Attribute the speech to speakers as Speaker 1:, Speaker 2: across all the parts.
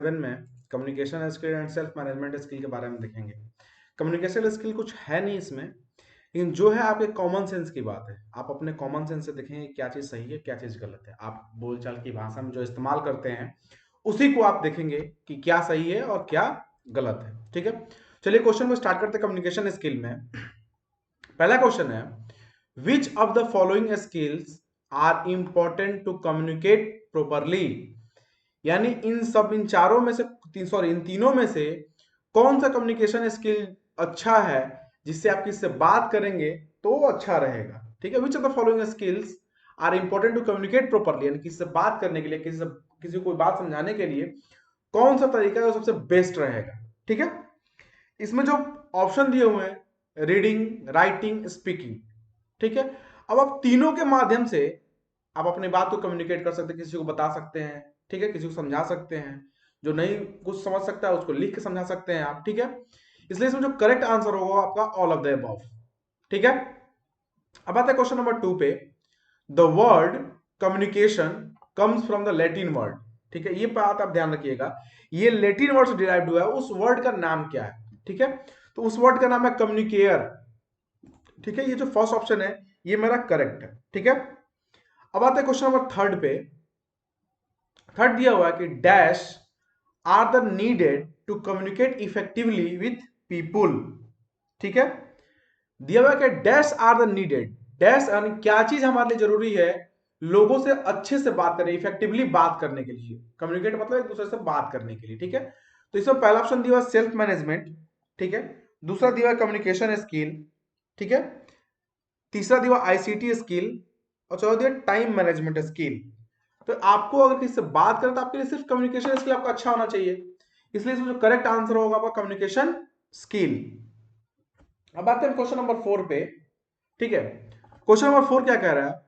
Speaker 1: 7 में communication skill and self management skill के बारे में देखेंगे। कम्युनिकेशन स्किल कुछ है नहीं इसमें, लेकिन जो है आपके कॉमन सेंस की बात है। आप अपने कॉमन सेंस से देखेंगे क्या चीज़ सही है, क्या चीज़ गलत है। आप बोलचाल की भाषा में जो इस्तेमाल करते हैं, उसी को आप देखेंगे कि क्या सही है और क्या गलत है। ठीक है, चलिए क्वेश्चन को स्टार्ट करते हैं। कम्युनिकेशन स्किल में पहला क्वेश्चन है, which of the following skills are important to communicate properly. यानी इन चारों में से इन तीनों में से कौन सा कम्युनिकेशन स्किल अच्छा है, जिससे आप किससे बात करेंगे तो अच्छा रहेगा। ठीक है, which of the following skills are important to communicate properly, यानी किसी से बात करने के लिए, किसी को बात समझाने के लिए कौन सा तरीका है सबसे बेस्ट रहेगा। ठीक है, इसमें जो ऑप्शन दिए हुए हैं, रीडिंग, राइटिंग, स्पीकिंग। ठीक है, अब आप तीनों के माध्यम से आप अपनी बात को कम्युनिकेट कर सकते हैं, किसी को बता सकते हैं। ठीक है, किसी को समझा सकते हैं, जो नहीं कुछ समझ सकता है उसको लिख के समझा सकते हैं आप। ठीक है, इसलिए इसमें जो करेक्ट आंसर होगा आपका ऑल ऑफ द अबव। ठीक है, अब आते हैं क्वेश्चन नंबर 2 पे। The word communication comes from the Latin word. ठीक है, ये बात आप ध्यान रखिएगा, ये लैटिन वर्ड से डिराइव्ड हुआ है। उस वर्ड का नाम क्या है? ठीक है, तो उस वर्ड का नाम है कम्युनिकेयर। ठीक है, ये जो फर्स्ट ऑप्शन है ये मेरा करेक्ट है। ठीक है, अब आते हैं क्वेश्चन नंबर 3 पे। थर्ड दिया हुआ है कि dash are the needed to communicate effectively with people. ठीक है, दिया हुआ है कि dash are the needed. Dash यानी क्या चीज हमारे लिए जरूरी है लोगों से अच्छे से बात करने, इफेक्टिवली बात करने के लिए। कम्युनिकेट मतलब एक दूसरे से बात करने के लिए। ठीक है, तो इसमें पहला ऑप्शन दिया हुआ सेल्फ मैनेजमेंट। ठीक है, दूसरा दिया हुआ कम्युनिकेशन स्किल। ठीक है, तीसरा दिया हुआ आईसीटी स्किल, और चौथा दिया टाइम मैनेजमेंट स्किल। तो आपको अगर किसी से बात करें तो आपके लिए सिर्फ कम्युनिकेशन स्किल आपका अच्छा होना चाहिए, इसलिए इसमें जो करेक्ट आंसर होगा आपका कम्युनिकेशन स्किल। अब आते हैं क्वेश्चन नंबर 4 पे। ठीक है, क्वेश्चन नंबर 4 क्या कह रहा है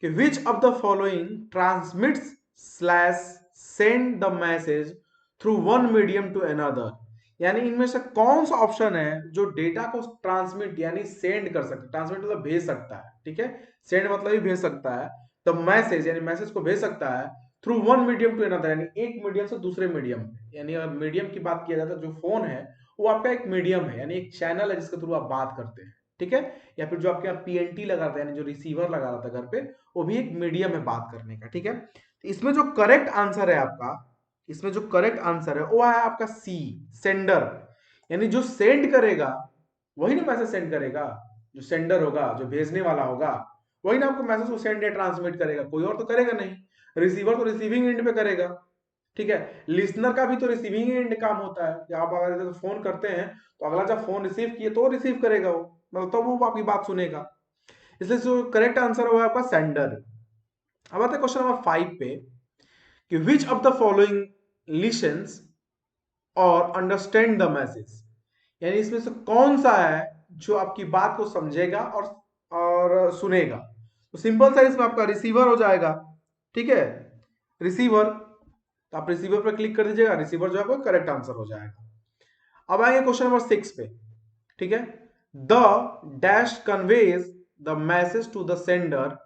Speaker 1: कि which of the following transmits slash send the message through one medium to another. यानी इनमें से कौन सा ऑप्शन है जो डेटा को ट्रांसमिट यानी सेंड कर सकता है। ट्रांसमिट मतलब भेज सकता है। ठीक है, सेंड मतलब ही भेज सकता है। द मैसेज यानी मैसेज को भेज सकता है through one medium to another, यानी एक मीडियम से दूसरे मीडियम। यानी अगर मीडियम की बात किया जाता है, जो फोन है वो आपका एक मीडियम है, यानी एक चैनल है जिसके थ्रू आप बात करते हैं। ठीक है, या फिर जो आपके यहाँ पीएनटी लगा था, यानी जो रिसीवर लगा रहा था घर पे, वो भी एक मीडियम है बात करने का। ठीक है, तो इसमें जो करेक्ट आंसर है आपका, इसमें जो करेक्ट आंसर है वो है आपका सी, सेंडर। यानी जो सेंड करेगा वही ना मैसेज सेंड करेगा। जो सेंडर होगा, जो भेजने वाला होगा, वही ना आपको मैसेज को सेंड या ट्रांसमिट करेगा, कोई और तो करेगा नहीं। रिसीवर तो रिसीविंग एंड पे करेगा। ठीक है, लिसनर का भी तो रिसीविंग एंड काम होता है कि आप अगर तो फोन करते हैं तो अगला जब फोन रिसीव किए तो रिसीव करेगा वो, मतलब तो वो आपकी बात सुनेगा। इसलिए जो करेक्ट आंसर होगा आपका सेंडर। अब आते हैं क्वेश्चन नंबर 5 पे कि which of the following lessons और अंडरस्टैंड द मैसेज। यानी इसमें से कौन सा है जो आपकी बात को समझेगा और सुनेगा। तो सिंपल सा इसमें आपका रिसीवर हो जाएगा। ठीक है, रिसीवर, तो आप रिसीवर पर क्लिक कर दीजिएगा, रिसीवर जो आपका करेक्ट आंसर हो जाएगा। अब आएंगे क्वेश्चन नंबर 6 पे। ठीक है, the dash conveys the message to the sender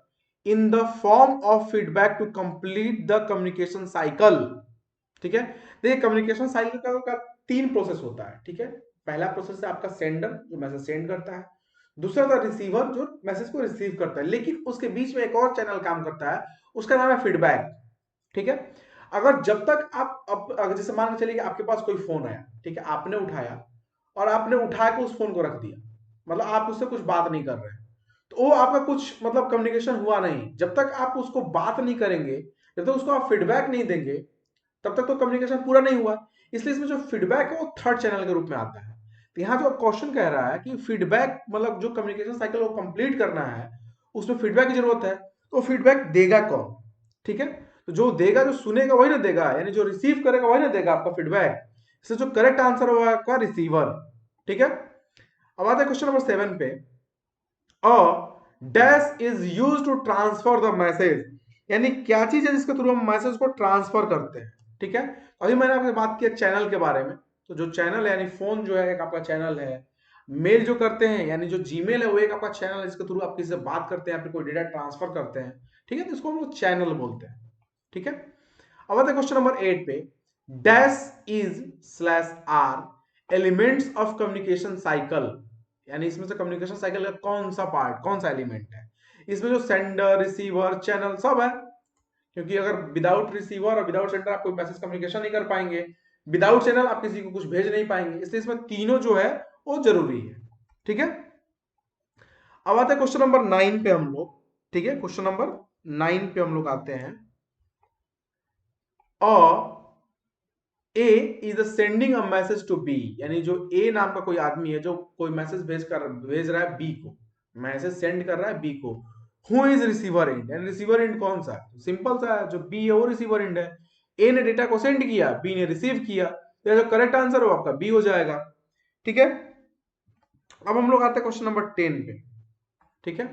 Speaker 1: in the form of feedback to complete the communication cycle. ठीक है, देखिए कम्युनिकेशन साइकिल का 3 प्रोसेस होता है। ठीक है, पहला प्रोसेस है आपका सेंडर जो मैसेज सेंड करता है, दूसरा था रिसीवर जो मैसेज को रिसीव करता है, लेकिन उसके बीच में एक और चैनल काम करता है, उसका नाम है फीडबैक। ठीक है, अगर जब तक आप अगर जैसे मान के चलिए आपके पास कोई फोन आया, ठीक है, आपने उठाया और आपने उठा के उस फोन को रख दिया, मतलब आप उससे कुछ बात नहीं कर रहे हैं, तो वो आपका कुछ मतलब कम्युनिकेशन हुआ नहीं। जब तक आप उसको बात नहीं करेंगे, जब तक उसको आप फीडबैक नहीं देंगे, तब तक तो कम्युनिकेशन पूरा नहीं हुआ। इसलिए इसमें जो फीडबैक है वो थर्ड चैनल के रूप में आता है। तो यहाँ जो क्वेश्चन कह रहा है कि फीडबैक मतलब जो कम्युनिकेशन साइकिल को कंप्लीट करना है उसमें फीडबैक की जरूरत है, तो फीडबैक देगा कौन? ठीक है, तो जो देगा, जो सुनेगा वही ना देगा, यानी जो रिसीव करेगा वही ना देगा आपका फीडबैक। इससे जो करेक्ट आंसर होगा आपका रिसीवर। ठीक है, अब आते हैं क्वेश्चन नंबर 7 पे। A dash is use to transfer the message. यानी क्या चीज है जिसके थ्रू हम मैसेज को ट्रांसफर करते हैं। ठीक है, अभी मैंने आपसे बात किया चैनल के बारे में, तो जो चैनल है यानी फोन जो है एक आपका चैनल है। मेल जो करते हैं यानी जो जीमेल है वो एक आपका चैनल है जिसके थ्रू आप किसी से बात करते हैं या फिर कोई डेटा ट्रांसफर करते हैं। ठीक है, तो इसको हम लोग चैनल बोलते हैं। ठीक है, अब आते हैं क्वेश्चन नंबर 8 पे। Dash is slash are elements of communication cycle, यानी इसमें से कम्युनिकेशन साइकिल का कौन सा पार्ट, कौन सा एलिमेंट है। इसमें जो सेंडर, रिसीवर, चैनल सब है, क्योंकि अगर विदाउट रिसीवर और विदाउट सेंडर आप कोई मैसेज कम्युनिकेशन नहीं कर पाएंगे, विदाउट चैनल आप किसी को कुछ भेज नहीं पाएंगे, इसलिए इसमें तीनों जो है वो जरूरी है। ठीक है, अब आते हैं क्वेश्चन नंबर 9 पे हम लोग। ठीक है, क्वेश्चन नंबर 9 पे हम लोग आते हैं। A is sending a message to B, यानी जो ए नाम का कोई आदमी है जो कोई मैसेज भेज रहा है बी को, मैसेज सेंड कर रहा है बी को। हु इज रिसीवर एंड, यानी रिसीवर एंड कौन सा है, सिंपल सा है, जो बी है वो रिसीवर एंड है। ए ने डेटा को सेंड किया, बी ने रिसीव किया, तो जो करेक्ट आंसर हो आपका बी हो जाएगा। ठीक है, अब हम लोग आते हैं क्वेश्चन नंबर 10 पे। ठीक है,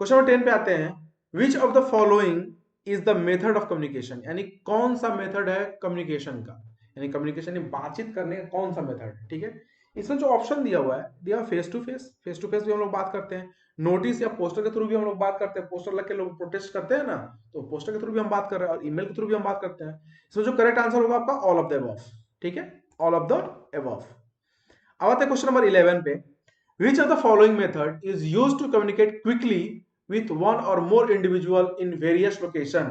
Speaker 1: क्वेश्चन नंबर 10 पे आते हैं। विच of the following is the method of communication, यानी कौन सा मेथड है कम्युनिकेशन का, यानी कम्युनिकेशन में बातचीत करने का कौन सा मेथड है। ठीक है, इसमें जो ऑप्शन दिया हुआ है, दिया face to face, face to face भी हम लोग बात करते हैं, नोटिस या पोस्टर के थ्रू भी हम लोग बात करते हैं, पोस्टर लग के लोग प्रोटेस्ट करते हैं ना, तो पोस्टर के थ्रू भी हम बात कर रहे हैं, और ईमेल के थ्रू भी हम बात करते हैं। इसमें जो करेक्ट आंसर होगा आपका ऑल ऑफ द अबव। ठीक है, ऑल ऑफ द अबव। अब आते हैं क्वेश्चन नंबर 11 पे। Which of the following method is used to communicate quickly with one or more individual in various location,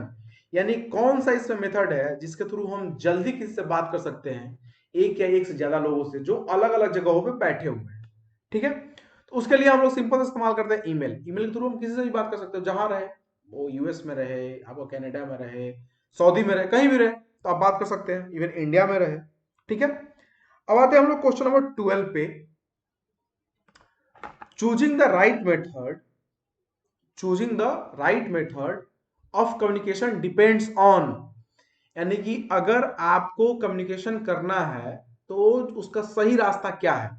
Speaker 1: यानी कौन सा इसमें मेथड है जिसके थ्रू हम जल्दी किसी से बात कर सकते हैं, एक या एक से ज्यादा लोगों से जो अलग अलग जगहों पे बैठे हुए हैं। ठीक है, तो उसके लिए हम लोग सिंपल इस्तेमाल करते हैं ईमेल। ईमेल के थ्रू हम किसी से भी बात कर सकते हो, जहां रहे, वो यूएस में रहे, आपको कनाडा में रहे, सऊदी में रहे, कहीं भी रहे, तो आप बात कर सकते हैं, इवन इंडिया में रहे। ठीक है, अब आते हैं हम लोग क्वेश्चन नंबर 12 पे। choosing the right method choosing the right method of communication depends on, यानी कि अगर आपको कम्युनिकेशन करना है तो उसका सही रास्ता क्या है।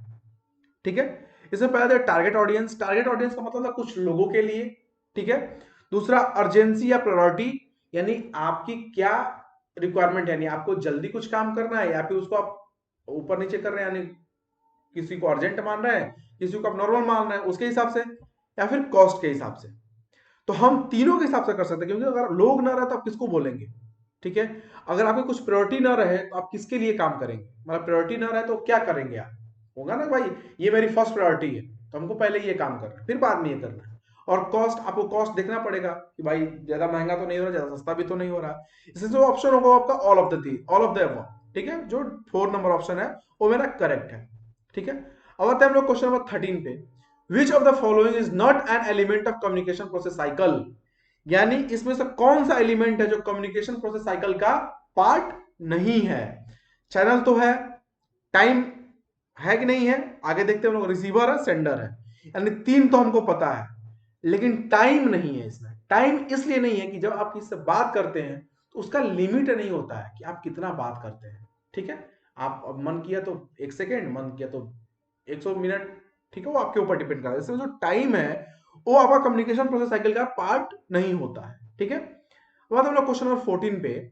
Speaker 1: ठीक है, इसमें पहले टारगेट ऑडियंस, टारगेट ऑडियंस का मतलब था कुछ लोगों के लिए। ठीक है, दूसरा अर्जेंसी या प्रायोरिटी, यानी आपकी क्या रिक्वायरमेंट है, यानी आपको जल्दी कुछ काम करना है या फिर उसको आप ऊपर नीचे कर रहे हैं, यानी किसी को अर्जेंट मान रहे हैं, किसी को आप नॉर्मल मान रहे हैं, उसके हिसाब से, या फिर कॉस्ट के हिसाब से। तो हम तीनों के हिसाब से कर सकते हैं, क्योंकि अगर लोग ना रहे तो आप किसको बोलेंगे। ठीक है, अगर आपकी कुछ प्रायोरिटी ना रहे तो आप किसके लिए काम करेंगे, मतलब प्रायोरिटी ना रहे तो क्या करेंगे आप, होगा ना भाई ये मेरी फर्स्ट प्रायोरिटी है तो हमको पहले ये काम करना है, फिर बाद में ये करना है। और कॉस्ट, आपको कॉस्ट देखना पड़ेगा कि भाई ज्यादा महंगा तो नहीं हो रहा, ज्यादा सस्ता भी तो नहीं हो रहा। इससे जो ऑप्शन होगा आपका all of the all of the above. ठीक है, जो 4 नंबर ऑप्शन है वो मेरा करेक्ट है। ठीक है, अब आते हैं हम लोग क्वेश्चन नंबर 13 पे। विच of the following is not an element of communication process cycle, यानी इसमें से कौन सा एलिमेंट है जो कम्युनिकेशन प्रोसेस साइकिल का पार्ट नहीं है। चैनल तो है, टाइम है कि नहीं है, आगे देखते हैं हम लोग, रिसीवर है, सेंडर है, यानी तीन तो हमको पता है, लेकिन टाइम नहीं है इसमें। टाइम इसलिए नहीं है कि जब आप किसी से बात करते हैं तो उसका लिमिट नहीं होता है कि आप कितना बात करते हैं। ठीक है, आप अब मन किया तो 1 सेकेंड, मन किया तो 100 मिनट, ठीक है, वो आपके ऊपर डिपेंड करता है। इसमें जो टाइम है वो आपका कम्युनिकेशन प्रोसेस साइकिल का पार्ट नहीं होता है। ठीक है, बाद हम लोग क्वेश्चन नंबर 14 पे।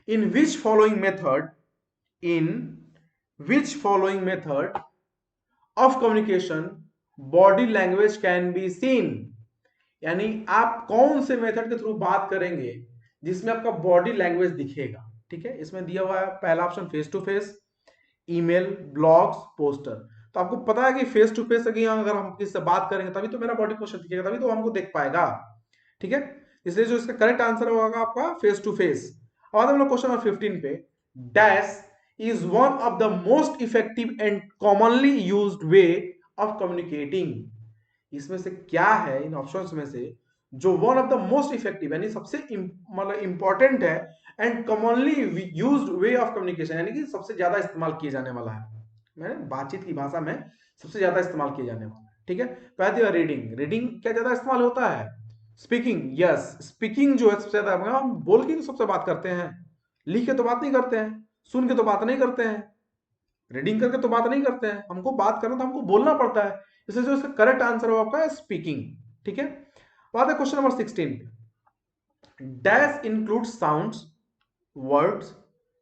Speaker 1: In which following method in which following method of communication body language can be seen, यानी आप कौन से मेथड के थ्रू बात करेंगे जिसमें आपका बॉडी लैंग्वेज दिखेगा। ठीक है, इसमें दिया हुआ है पहला option face to face, email, blogs, poster. तो आपको पता है कि फेस टू फेस अगर हम किससे बात करेंगे तभी तो मेरा बॉडी पोस्टर दिखेगा, तभी तो हमको देख पाएगा। ठीक है, इसलिए जो इसका करेक्ट आंसर होगा आपका फेस टू फेस। अब हम लोग क्वेश्चन नंबर 15 पे। Dash is one of the most effective and commonly used way of communicating, इसमें से क्या है इन ऑप्शंस में से जो one of the most effective, यानी सबसे मतलब इंपॉर्टेंट है, and commonly used way of communication, यानी कि सबसे ज्यादा इस्तेमाल किया जाने वाला है, मैंने बातचीत की भाषा में सबसे ज्यादा इस्तेमाल किया जाने वाला है। ठीक है, पहले रीडिंग, रीडिंग क्या ज्यादा इस्तेमाल होता है, स्पीकिंग, यस, स्पीकिंग जो है सबसे ज्यादा, हम बोल के तो सबसे बात करते हैं, लिख के तो बात नहीं करते हैं, सुन के तो बात नहीं करते हैं, रीडिंग करके तो बात नहीं करते हैं, हमको बात करना तो हमको बोलना पड़ता है, इसलिए जो इसका करेक्ट आंसर हो आपका स्पीकिंग। ठीक है, बात है क्वेश्चन नंबर 16 पे। Dash include sounds, words,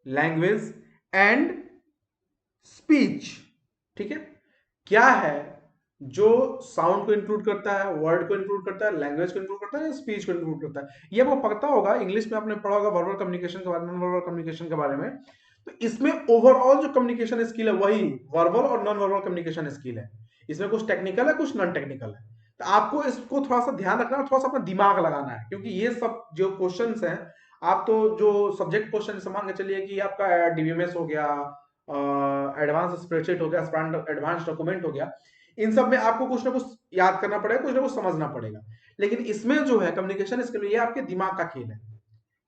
Speaker 1: language and speech. ठीक है, क्या है जो साउंड को इंक्लूड करता है, वर्ड को इंक्लूड करता है, लैंग्वेज को इंक्लूड करता है, स्पीच को इंक्लूड करता है। ये आपको पता होगा, इंग्लिश में आपने पढ़ा होगा वर्बल कम्युनिकेशन के बारे में, नॉन वर्बल कम्युनिकेशन के बारे में। तो इसमें ओवरऑल जो कम्युनिकेशन स्किल है वही वर्बल और नॉन वर्बल कम्युनिकेशन स्किल है। इसमें कुछ टेक्निकल है, कुछ नॉन टेक्निकल है। तो आपको इसको थोड़ा सा ध्यान रखना है, थोड़ा सा अपना दिमाग लगाना है, क्योंकि ये सब जो क्वेश्चंस हैं, आप तो जो सब्जेक्ट क्वेश्चन से मान के चलिए कि आपका डीबीएमएस हो गया, एडवांस स्प्रेडशीट हो गया, एडवांस डॉक्यूमेंट हो गया, इन सब में आपको कुछ ना कुछ याद करना पड़ेगा, कुछ ना कुछ समझना पड़ेगा। लेकिन इसमें जो है कम्युनिकेशन स्किल, ये आपके दिमाग का खेल है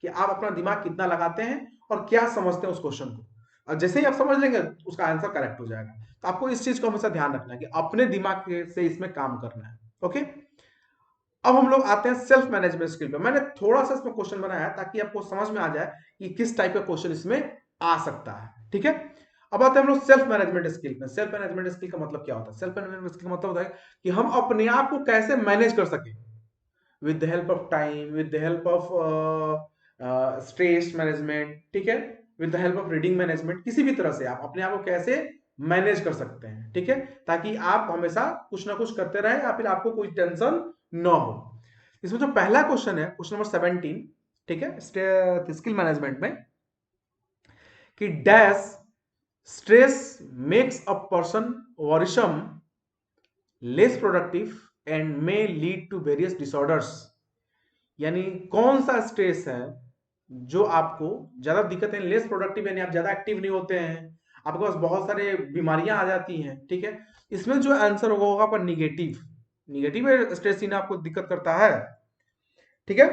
Speaker 1: कि आप अपना दिमाग कितना लगाते हैं और क्या समझते हैं उस क्वेश्चन को। और जैसे ही आप समझ लेंगे उसका आंसर करेक्ट हो जाएगा। तो आपको इस चीज को हमेशा ध्यान रखना है कि अपने दिमाग से इसमें काम करना है। ओके, अब हम लोग आते हैं सेल्फ मैनेजमेंट स्किल पे। मैंने थोड़ा सा इसमें क्वेश्चन बनाया ताकि आपको समझ में आ जाए कि किस टाइप का क्वेश्चन इसमें आ सकता है। ठीक है, अब आते हैं हम लोग सेल्फ मैनेजमेंट स्किल में। सेल्फ मैनेजमेंट स्किल का मतलब क्या होता है? सेल्फ मैनेजमेंट स्किल का मतलब होता है कि हम अपने आप को कैसे मैनेज कर सके with the help of time, with the help of stress management, ठीक है, with the help of reading management. किसी भी तरह से आप अपने आप को कैसे मैनेज कर सकते हैं, ठीक है, ताकि आप हमेशा कुछ ना कुछ करते रहें या फिर आपको कोई टेंशन ना हो। इसमें जो पहला क्वेश्चन है, क्वेश्चन नंबर 17, ठीक है, स्किल मैनेजमेंट में, कि dash stress makes a person worrisome, less productive and may lead to various disorders. यानी कौन सा स्ट्रेस है जो आपको ज्यादा दिक्कत है, लेस प्रोडक्टिव यानी आप ज्यादा एक्टिव नहीं होते हैं, आपके पास बहुत सारे बीमारियां आ जाती हैं, ठीक है। इसमें जो आंसर होगा आपका निगेटिव। निगेटिव स्ट्रेस इन आपको दिक्कत करता है, ठीक है।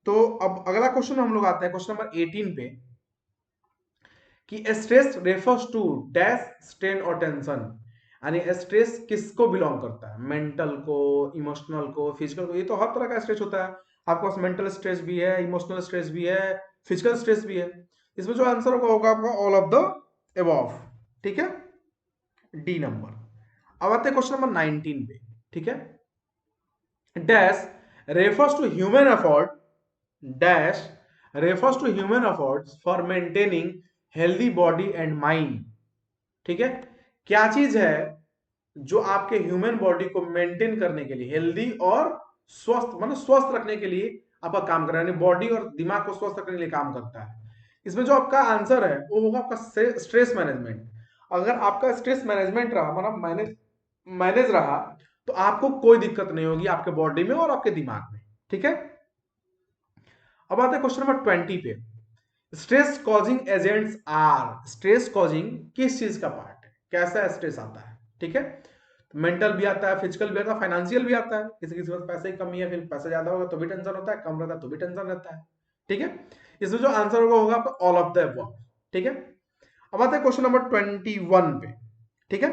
Speaker 1: तो अब अगला क्वेश्चन हम लोग आते हैं क्वेश्चन नंबर 18 पे, कि stress refers to dash strain और टेंशन। यानी स्ट्रेस किसको बिलोंग करता है? मेंटल को, इमोशनल को, फिजिकल को। ये तो हर तरह का स्ट्रेस होता है, आपके पास मेंटल स्ट्रेस भी है, इमोशनल स्ट्रेस भी है, फिजिकल स्ट्रेस भी है। इसमें जो आंसर होगा आपका ऑल ऑफ द अबव, ठीक है, डी नंबर। अब आते हैं क्वेश्चन नंबर 19 पे, ठीक है। Dash refers to human effort, dash refers to human efforts for maintaining healthy body and mind, ठीक है। क्या चीज है जो आपके ह्यूमन बॉडी को मेंटेन करने के लिए, हेल्दी और स्वस्थ, मतलब स्वस्थ रखने के लिए आपका काम कर रहा है, बॉडी और दिमाग को स्वस्थ रखने के लिए काम करता है। इसमें जो आपका आंसर है वो होगा आपका स्ट्रेस मैनेजमेंट। अगर आपका स्ट्रेस मैनेजमेंट रहा, मतलब मैनेज मैनेज रहा, तो आपको कोई दिक्कत नहीं होगी आपके बॉडी में और आपके दिमाग में, ठीक है। अब आते हैं क्वेश्चन नंबर 20 पे। Stress causing agents are, stress causing किस चीज का पार्ट है, कैसा स्ट्रेस आता है, ठीक है। मेंटल भी आता है, फिजिकल भी आता है, फाइनेंशियल भी आता है। किसी किसी वक्त पैसे की कमी है, फिर पैसा ज्यादा होगा तो भी टेंशन होता है, कम रहता है तो भी टेंशन रहता है, ठीक है। इसमें जो आंसर होगा आपका ऑल ऑफ द अबव, ठीक है। अब आते हैं क्वेश्चन नंबर 21 पे, ठीक है।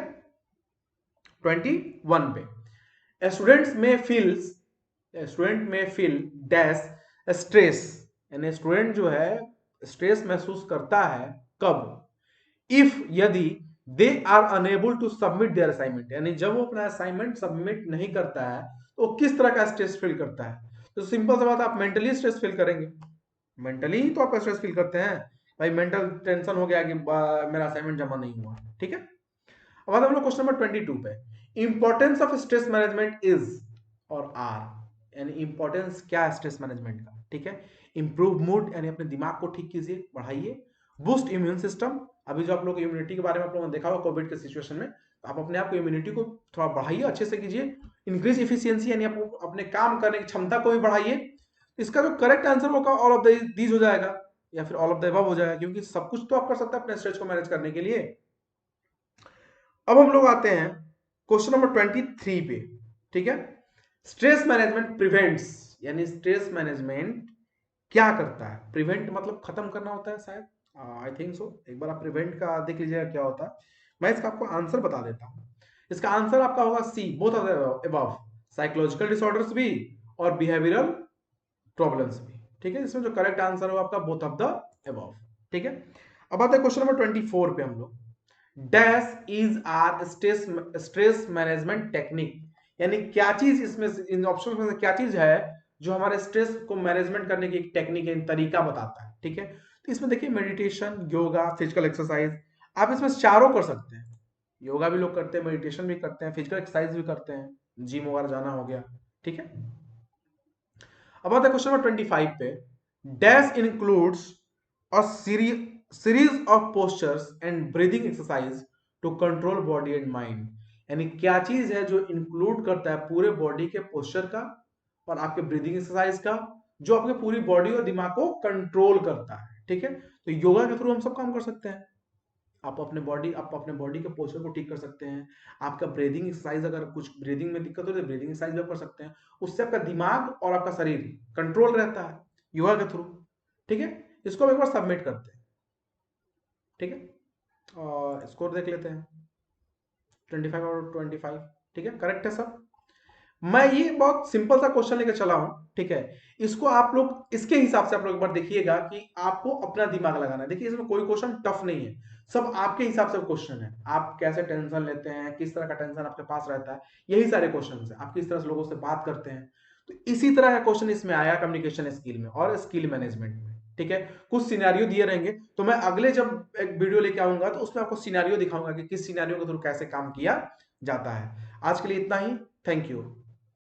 Speaker 1: 21 पे, स्टूडेंट में फील डैश स्ट्रेस, यानी स्टूडेंट जो है स्ट्रेस महसूस करता है कब? इफ, यदि they are unable to submit their assignment, यानी जब वो अपना असाइनमेंट सबमिट नहीं करता है तो किस तरह का स्ट्रेस फील करता है? तो सिंपल सा बात, आप मेंटली स्ट्रेस फील करेंगे। मेंटली ही तो आप स्ट्रेस फील करते हैं भाई, मेंटल टेंशन हो गया कि मेरा असाइनमेंट जमा नहीं हुआ, ठीक है। अब हम लोग क्वेश्चन नंबर 22 पे, importance of stress management is और आर, यानी इंपॉर्टेंस क्या है स्ट्रेस मैनेजमेंट का, ठीक है। इंप्रूव मूड, यानी अपने दिमाग को ठीक कीजिए, बढ़ाइए। बूस्ट इम्यून सिस्टम, अभी जो आप लोग इम्यूनिटी के बारे में आप लोगों ने देखा होगा कोविड के सिचुएशन में, तो आप अपने आप को इम्यूनिटी को थोड़ा बढ़ाइए, अच्छे से कीजिए। इंक्रीज इफिशियंसी, यानी आप अपने काम करने की क्षमता को भी बढ़ाइए। इसका जो करेक्ट आंसर होगा ऑल ऑफ दीज हो जाएगा, या फिर ऑल ऑफ द अबव हो जाएगा, क्योंकि सब कुछ तो आप कर सकते हैं अपने स्ट्रेस को मैनेज करने के लिए। अब हम लोग आते हैं क्वेश्चन नंबर 23 पे, ठीक है। स्ट्रेस मैनेजमेंट प्रिवेंट्स, यानी स्ट्रेस मैनेजमेंट क्या करता है? प्रिवेंट मतलब खत्म करना होता है शायद, आई थिंक सो। एक बार आप प्रिवेंट का देख लीजिएगा क्या होता है। मैं इसका आपको आंसर बता देता हूं। इसका आंसर आपका होगा C, both of the above, psychological disorders भी और बिहेवियरल प्रॉब्लम्स भी, ठीक है। इसमें जो करेक्ट आंसर होगा आपका बोथ ऑफ द अबव, ठीक है। अब आते हैं क्वेश्चन नंबर 24 पे हम लोग। Dash is are stress management technique, यानी क्या चीज इसमें, इन ऑप्शन में से क्या चीज है जो हमारे स्ट्रेस को मैनेजमेंट करने की एक टेक्निक है, तरीका बताता है, ठीक है। तो इसमें देखिए मेडिटेशन, योगा, फिजिकल एक्सरसाइज, आप इसमें चारों कर सकते हैं। योगा भी लोग करते हैं, मेडिटेशन भी करते हैं, फिजिकल एक्सरसाइज भी करते हैं, जिम वगैरह जाना हो गया, ठीक है। अब आता है क्वेश्चन नंबर 25 पे। Dash includes a series of postures and breathing exercise to control body and mind. यानी क्या चीज है जो इंक्लूड करता है पूरे बॉडी के पोस्चर का और आपके ब्रीदिंग एक्सरसाइज का, जो आपके पूरी बॉडी और दिमाग को कंट्रोल करता है, ठीक है। तो योगा के थ्रू हम सब काम कर सकते हैं। आप अपने बॉडी के पोस्चर को ठीक कर सकते हैं। आपका ब्रीदिंग एक्सरसाइज, अगर कुछ ब्रीदिंग में दिक्कत हो तो ब्रीदिंग एक्सरसाइज भी आप कर सकते हैं। उससे आपका दिमाग और आपका शरीर कंट्रोल रहता है योगा के थ्रू, ठीक है। इसको हम एक बार सबमिट करते हैं, ठीक है। और स्कोर देख लेते हैं, 25 और 25, ठीक है, करेक्ट है सब। मैं ये बहुत सिंपल सा क्वेश्चन लेकर चला हूं, ठीक है। इसको आप लोग इसके हिसाब से आप लोग एक बार देखिएगा कि आपको अपना दिमाग लगाना है। देखिए इसमें कोई क्वेश्चन टफ नहीं है, सब आपके हिसाब से क्वेश्चन है। आप कैसे टेंशन लेते हैं, किस तरह का टेंशन आपके पास रहता है, यही सारे क्वेश्चन है। आप किस तरह से लोगों से बात करते हैं, तो इसी तरह का क्वेश्चन इसमें आया कम्युनिकेशन स्किल में और स्किल मैनेजमेंट में, ठीक है। कुछ सिनेरियो दिए रहेंगे, तो मैं अगले जब एक वीडियो लेके आऊंगा तो उसमें आपको सिनेरियो दिखाऊंगा कि किस सिनेरियो के थ्रू कैसे काम किया जाता है। आज के लिए इतना ही, थैंक यू।